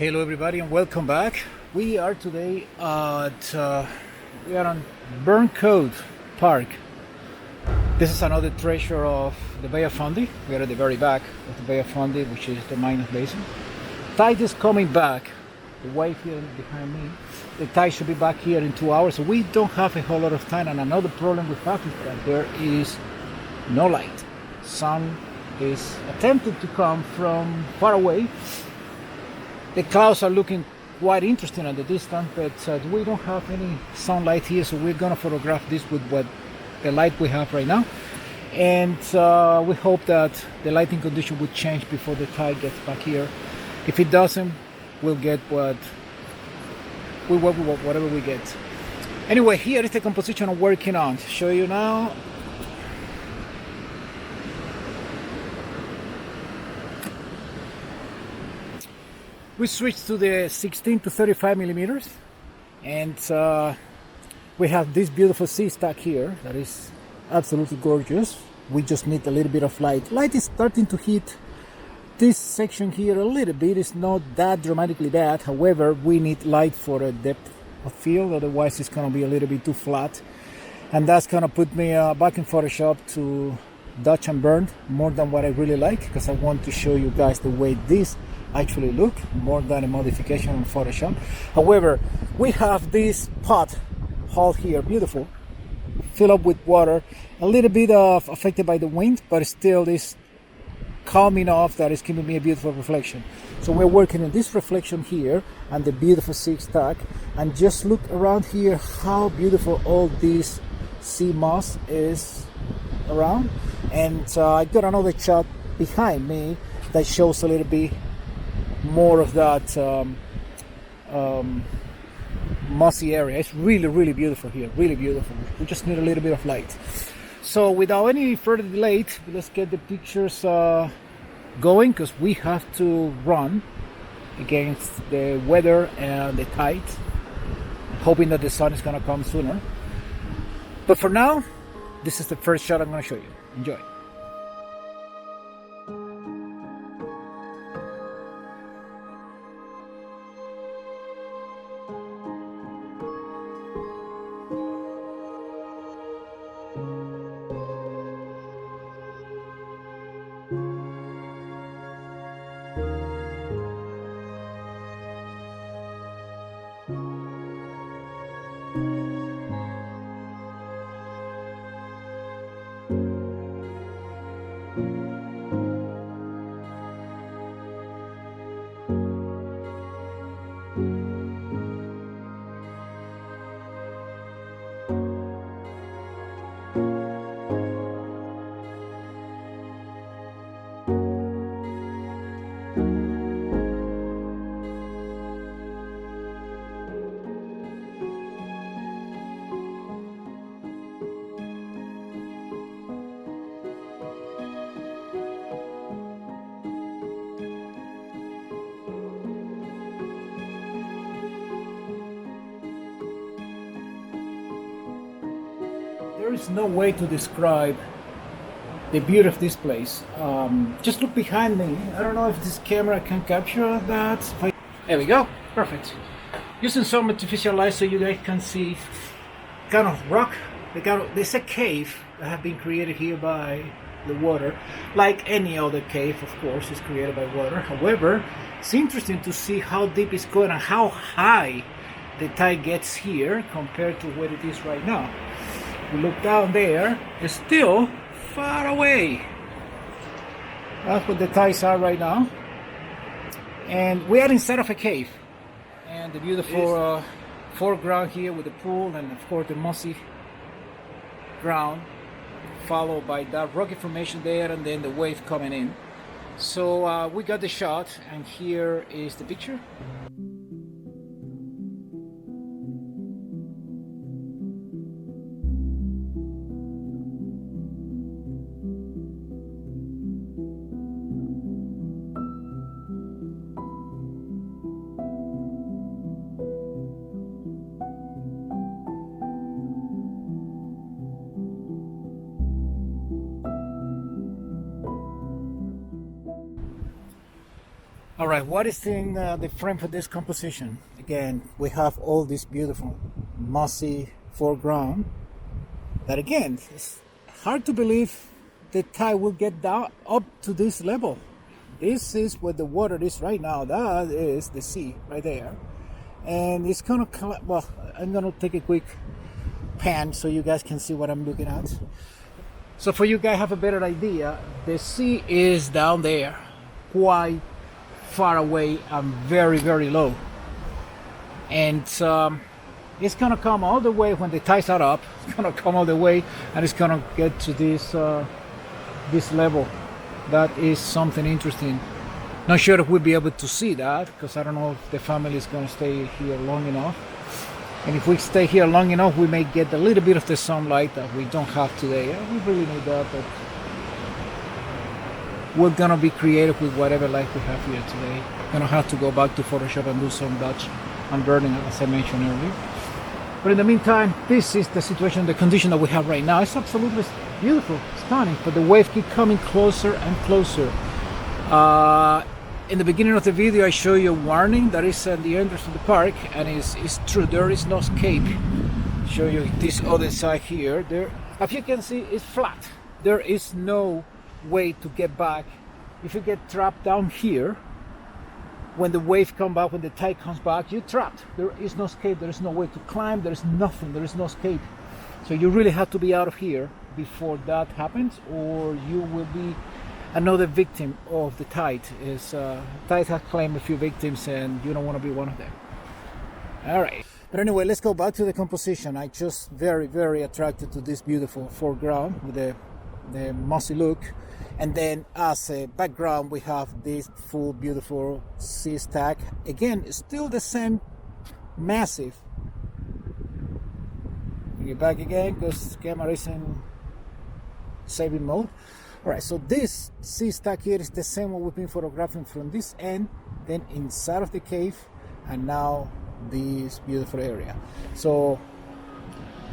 Hello everybody and welcome back. We are today at we are on Burntcoat Park. This is another treasure of the Bay of Fundy. We are at the very back of the Bay of Fundy, which is the minus basin. Tide is coming back. The wave here behind me. The tide should be back here in 2 hours. So we don't have a whole lot of time. And another problem we have is that there is no light. Sun is attempting to come from far away. The clouds are looking quite interesting at the distance, but we don't have any sunlight here, so we're gonna photograph this with what the light we have right now. And we hope that the lighting condition will change before the tide gets back here. If it doesn't, we'll get whatever we get. Anyway, here is the composition I'm working on. Show you now. We switched to the 16 to 35 millimeters, and we have this beautiful sea stack here that is absolutely gorgeous. We just need a little bit of light. Light is starting to hit this section here a little bit. It's not that dramatically bad. However, we need light for a depth of field, otherwise it's going to be a little bit too flat. And that's going to put me back in Photoshop to dodge and burn more than what I really like, because I want to show you guys the way this actually look more than a modification on Photoshop. However, we have this pot hole here, beautiful, filled up with water, a little bit of affected by the wind, but still this calming off that is giving me a beautiful reflection. So we're working on this reflection here and the beautiful sea stack, and just look around here how beautiful all this sea moss is around. And I got another shot behind me that shows a little bit more of that mossy area. It's really beautiful here, really beautiful. We just need a little bit of light. So without any further delay, let's get the pictures going, because we have to run against the weather and the tide, hoping that the sun is going to come sooner. But for now, this is the first shot I'm going to show you. Enjoy. There is no way to describe the beauty of this place. Just look behind me. I don't know if this camera can capture that. There we go. Perfect. Using some artificial light so you guys can see kind of rock. There's a cave that has been created here by the water. Like any other cave, of course, is created by water. However, it's interesting to see how deep it's going and how high the tide gets here compared to what it is right now. We look down there, it's still far away. That's what the tides are right now. And we are inside of a cave. And the beautiful foreground here with the pool and of course the mossy ground, followed by that rocky formation there and then the wave coming in. So we got the shot, and here is the picture. All right, what is in the frame for this composition? Again, we have all this beautiful mossy foreground that, again, it's hard to believe the tide will get down up to this level. This is where the water is right now. That is the sea right there. And it's gonna come, well, I'm gonna take a quick pan so you guys can see what I'm looking at. So for you guys have a better idea, the sea is down there, quite far away and very, very low. And it's gonna come all the way when the tides are up. It's gonna come all the way and it's gonna get to this level. That is something interesting. Not sure if we'll be able to see that, because I don't know if the family is going to stay here long enough. And if we stay here long enough, we may get a little bit of the sunlight that we don't have today. We really need that, but we're going to be creative with whatever light we have here today. We're going to have to go back to Photoshop and do some batch and burning, as I mentioned earlier. But in the meantime, this is the situation, the condition that we have right now. It's absolutely beautiful, stunning, but the waves keep coming closer and closer. In the beginning of the video, I show you a warning that is at the entrance of the park, and it's true, there is no escape. Show you this other side here. There, as you can see, it's flat. There is no way to get back. If you get trapped down here, when the wave comes back, when the tide comes back, you're trapped. There is no escape. There is no way to climb. There is nothing. There is no escape. So you really have to be out of here before that happens, or you will be another victim of the tide. Tide has claimed a few victims, and you don't want to be one of them. All right. But anyway, let's go back to the composition. I just very, very attracted to this beautiful foreground with the mossy look. And then as a background, we have this full, beautiful sea stack. Again, still the same massive. Get back again because camera is in saving mode. All right, so this sea stack here is the same one we've been photographing from this end, then inside of the cave, and now this beautiful area. So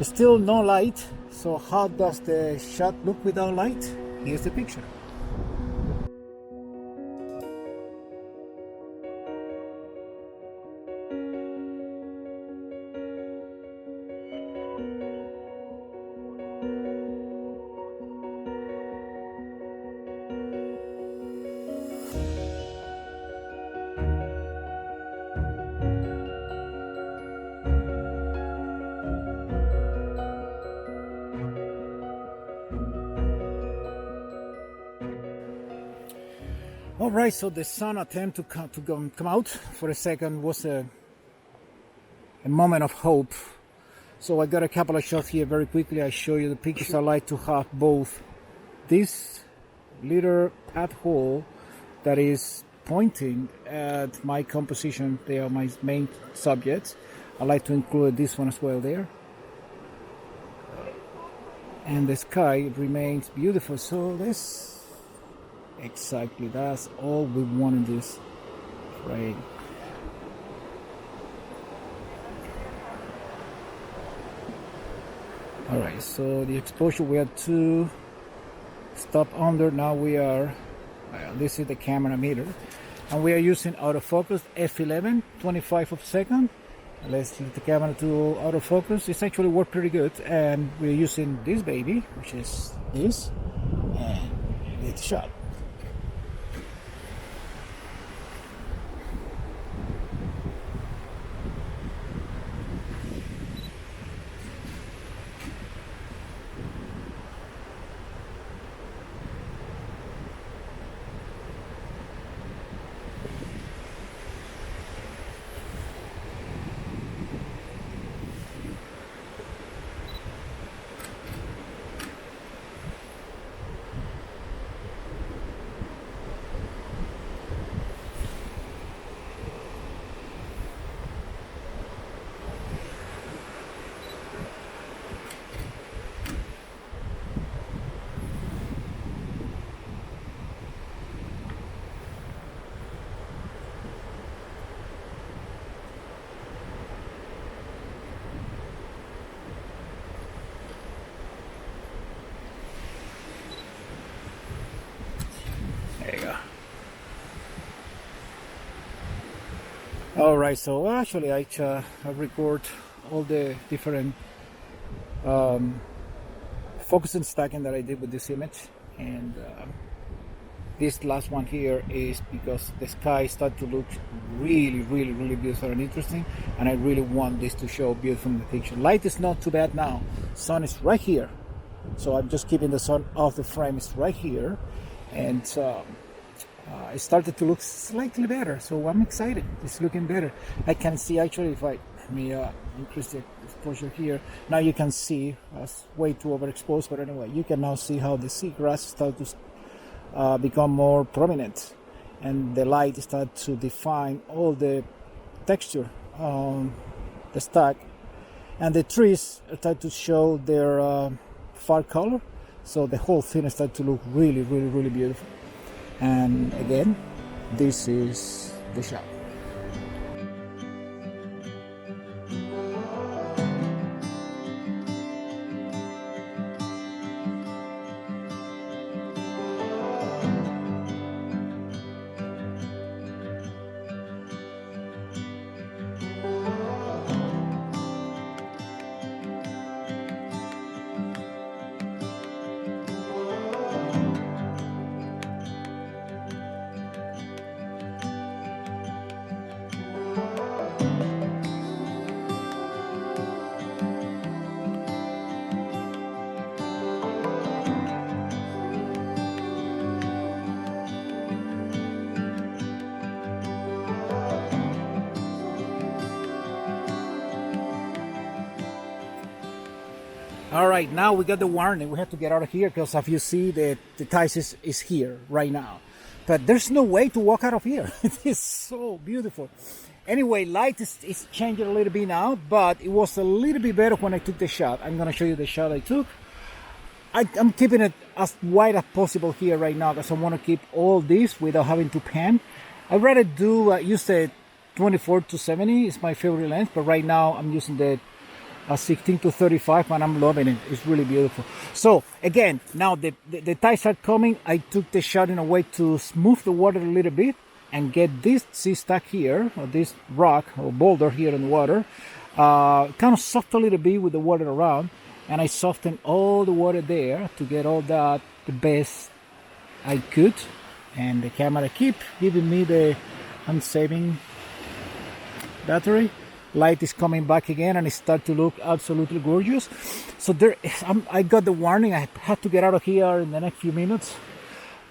still no light. So how does the shot look without light? Here's the picture. All right, so the sun attempt to come out for a second was a moment of hope. So I got a couple of shots here very quickly. I show you the pictures. I like to have both this little pathhole that is pointing at my composition. They are my main subjects. I like to include this one as well there. And the sky remains beautiful. So this. Exactly, that's all we want in this frame. Alright, so the exposure, we had to stop under. Now we are, this is the camera meter, and we are using autofocus f11, 25 of a second. Let's let the camera to autofocus. It's actually worked pretty good, and we're using this baby, which is this, and it's shot. All right, so actually I record all the different focus and stacking that I did with this image, and this last one here is because the sky started to look really beautiful and interesting, and I really want this to show beautiful in the picture. Light is not too bad now. Sun is right here, so I'm just keeping the sun off the frame. It's right here, and it started to look slightly better, so I'm excited. It's looking better. I can see actually, if I increase the exposure here, now you can see it's way too overexposed, but anyway, you can now see how the seagrass started to become more prominent, and the light started to define all the texture on the stack, and the trees started to show their far color, so the whole thing started to look really beautiful. And again, this is the shot. All right, now we got the warning. We have to get out of here because, as you see, the tide is here right now. But there's no way to walk out of here. It is so beautiful. Anyway, light is changing a little bit now, but it was a little bit better when I took the shot. I'm going to show you the shot I took. I'm keeping it as wide as possible here right now because I want to keep all this without having to pan. I'd rather use the 24 to 70 is my favorite lens, but right now I'm using the 16 to 35, and I'm loving it. It's really beautiful. So again, now the tides are coming. I took the shot in a way to smooth the water a little bit and get this sea stack here, or this rock or boulder here in the water, kind of soft a little bit with the water around, and I softened all the water there to get all that the best I could. And the camera keep giving me the saving battery. Light is coming back again, and it starts to look absolutely gorgeous. So I got the warning. I had to get out of here in the next few minutes,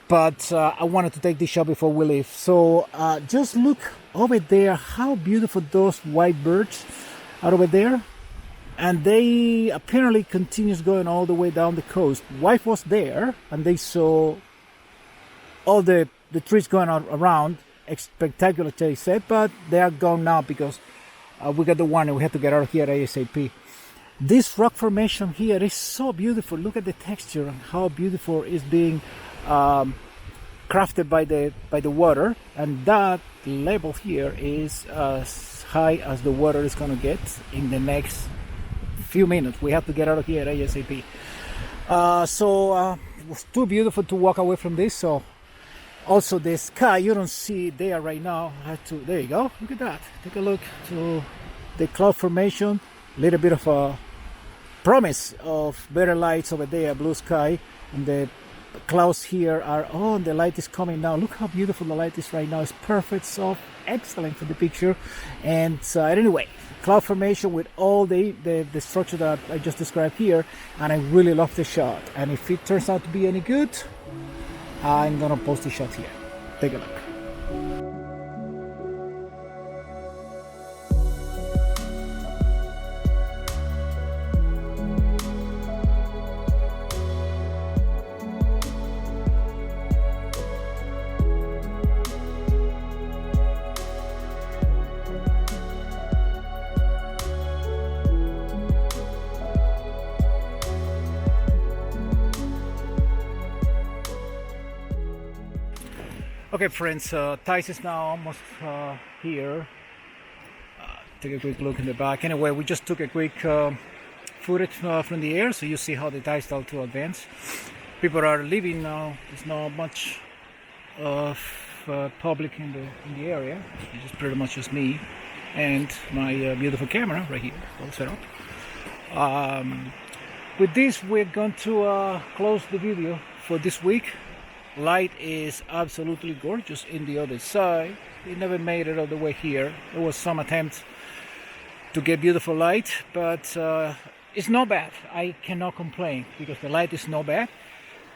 but I wanted to take this shot before we leave. So just look over there, how beautiful those white birds are over there, and they apparently continues going all the way down the coast. Wife was there, and they saw all the trees going around. Spectacular, they said, but they are gone now because we got the warning. We have to get out of here ASAP. This rock formation here is so beautiful. Look at the texture and how beautiful it's being crafted by the water. And that level here is as high as the water is going to get in the next few minutes. We have to get out of here ASAP. It was too beautiful to walk away from this. So also the sky, you don't see it there right now. There you go. Look at that. Take a look to the cloud formation. A little bit of a promise of better lights over there, blue sky, and the clouds here are on. The light is coming now. Look how beautiful the light is right now. It's perfect, so excellent for the picture. And anyway, cloud formation with all the structure that I just described here, and I really love the shot. And if it turns out to be any good, I'm gonna post the shot here. Take a look. Okay friends, Thais is now almost here. Take a quick look in the back. Anyway, we just took a quick footage from the air, so you see how the tide started to advance. People are leaving now. There's not much of public in the area. It's just pretty much just me and my beautiful camera right here, all set up. With this, we're going to close the video for this week. Light is absolutely gorgeous in the other side. It never made it all the way here. There was some attempt to get beautiful light, but it's not bad. I cannot complain because the light is not bad,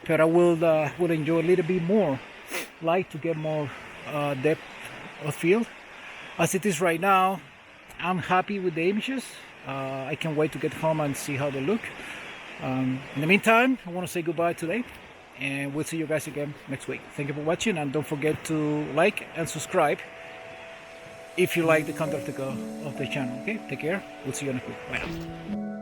but I will enjoy a little bit more light to get more depth of field. As it is right now, I'm happy with the images. I can't wait to get home and see how they look. In the meantime, I want to say goodbye today, and we'll see you guys again next week. Thank you for watching, and don't forget to like and subscribe if you like the content of the channel. Okay, take care. We'll see you next week. Bye now.